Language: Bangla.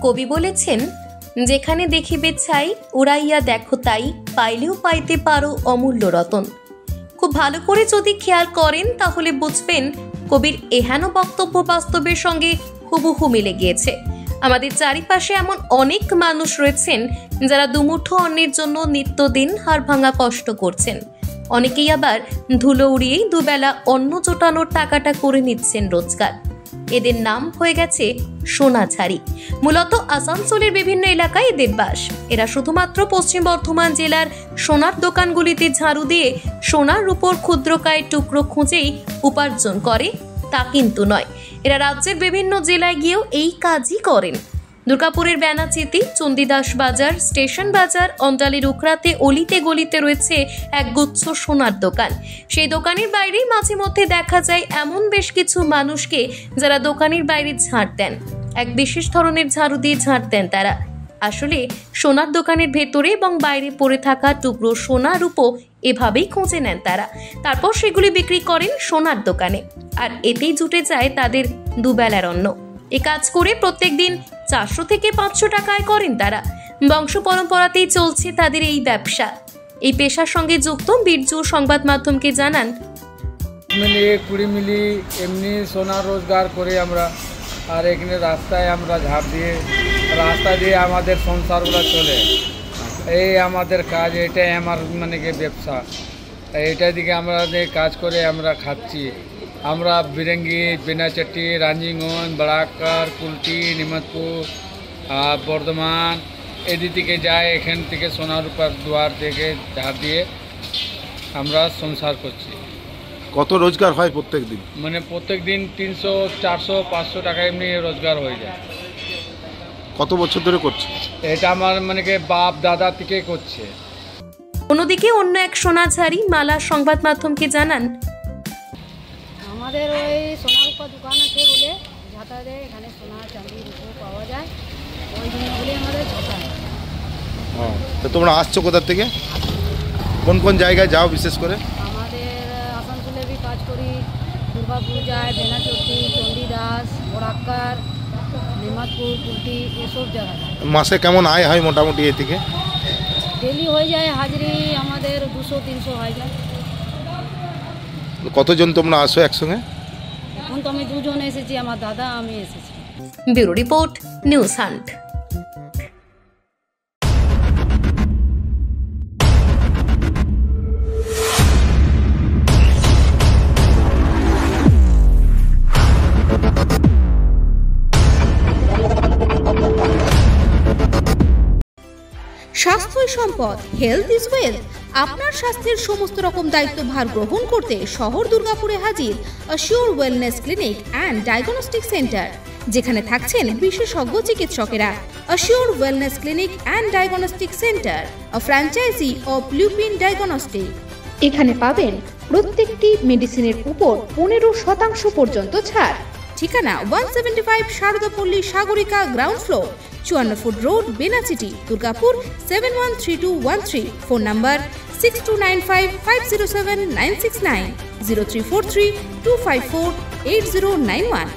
কবি বলেছেন, যেখানে দেখিবে ছাই উড়াইয়া দেখো তাই, পাইলেও পাইতে পারো অমূল্য রতন। খুব ভালো করে যদি খেয়াল করেন তাহলে বুঝবেন কবির এহেন বক্তব্য বাস্তবের সঙ্গে হুবহু মিলে গিয়েছে। আমাদের চারিপাশে এমন অনেক মানুষ রয়েছেন যারা দুমুঠো অন্যের জন্য নিত্যদিন হাড়ভাঙা কষ্ট করছেন। অনেকেই আবার ধুলো উড়িয়েই দুবেলা অন্ন জোটানোর টাকাটা করে নিচ্ছেন রোজগার। এদের নাম হয়ে গেছে সোনাঝাড়ি। মূলত আসানসোলের বিভিন্ন এলাকায় এদের বাস। এরা শুধুমাত্র পশ্চিম বর্ধমান জেলার সোনার দোকানগুলিতে ঝাড়ু দিয়ে সোনার উপর ক্ষুদ্রকায় টুকরো খুঁজেই উপার্জন করে তা কিন্তু নয়। এরা রাজ্যের বিভিন্ন জেলায় গিয়েও এই কাজই করেন। দুর্গাপুরের ব্যানাচিতি, চণ্ডীদাস বাজার, স্টেশন বাজার, অন্ডালির উকরাতে অলিতে গলিতে রয়েছে একগুচ্ছ সোনার দোকান। সেই দোকানের বাইরেই মাঝে মধ্যে দেখা যায় এমন বেশ কিছু মানুষকে যারা দোকানের বাইরে ঝাড় দেন। এক বিশেষ ধরনের ঝাড়ু দিয়ে ঝাড় দেন তারা। আসলে সোনার দোকানের ভেতরে এবং বাইরে পড়ে থাকা টুকরো সোনার রূপো এভাবেই খুঁজে নেন তারা। তারপর সেগুলি বিক্রি করেন সোনার দোকানে, আর এতেই জুটে যায় তাদের দুবেলার অন্ন। এ কাজ করে প্রত্যেক দিন 400 থেকে 500 টাকা আয় করেন তারা। বংশ পরম্পরাতেই চলছে তাদের এই ব্যবসা। এই পেশার সঙ্গে যুক্ত বীরজু সংবাদ মাধ্যমকে জানান, মিলিয়ে 20 মিলি এমনি সোনা রোজগার করে আমরা, আর এখানে রাস্তায় আমরা ঝাড় দিয়ে রাস্তা দিয়ে আমাদের সংসারগুলো চলে। এই আমাদের কাজ, এটাই আমার মানে কি ব্যবসা। এইটার দিকে আমরা কাজ করে আমরা খাচ্ছি। আমরা বিরেঙ্গি, বেনাচটি, রাঞ্জিগঞ্জ, বারাকার, কুলটি, নিমতপুর, বর্ধমান এদিক থেকে যায়। এখান থেকে সোনার উপর দুয়ার থেকে ঝাড় দিয়ে আমরা সংসার করছি। কত রোজগার হয় প্রত্যেক দিন? মানে প্রত্যেক দিন 300, 400, 500 টাকা এমনি রোজগার হয়ে যায়। কত বছর ধরে করছে এটা? আমার মানে কি বাপ দাদা থেকে করছে। অন্যদিকে অন্য এক সোনাঝাড়ি মালা সংবাদ মাধ্যমকে জানান, আমাদের ওই সোনার উপর দোকান আছে বলে ঝাঁটা দেয়, এখানে সোনা চাঁদি রূপো পাওয়া যায়, ওই জন্য বলে আমাদের ঝাঁটা। তো তোমরা আসছো কোথা থেকে? কোন কোন জায়গায় যাও বিশেষ করে? আমাদের আসানসোলে भी কাজ করি, দুর্গাপুর যায়, বেনাচটি, চণ্ডীদাস, বরাক্কার, নিমতপুর, কুলটি এসব জায়গায়। মাসে কেমন আয় হয় মোটামুটি এ থেকে? ডেলি হয়ে যায় হাজিরি আমাদের 200-300 হয়ে যায়। কতজন তোমরা আসো একসঙ্গে? এখন তো আমি 2 জন এসেছি, আমার দাদা আমি এসেছি। Bureau report, news hunt. স্বাস্থ্যই সম্পদ, হেলথ ইজ ওয়েলথ। আপনার স্বাস্থ্যের সমস্ত রকম দায়িত্বভার গ্রহণ করতে শহর দুর্গাপুরে হাজির assure wellness clinic and diagnostic centre, যেখানে থাকছেন বিশেষজ্ঞ চিকিৎসকেরা। Assure wellness clinic and diagnostic centre, a franchise of Lupin diagnostic. এখানে পাবেন প্রত্যেকটি মেডিসিনের উপর 15% পর্যন্ত ছাড়। ঠিকানা 175 Saradapalli Sagarika, ground floor, 54 foot road, Benachity, Durgapur 713213। Phone number 6295507969, 034325480991।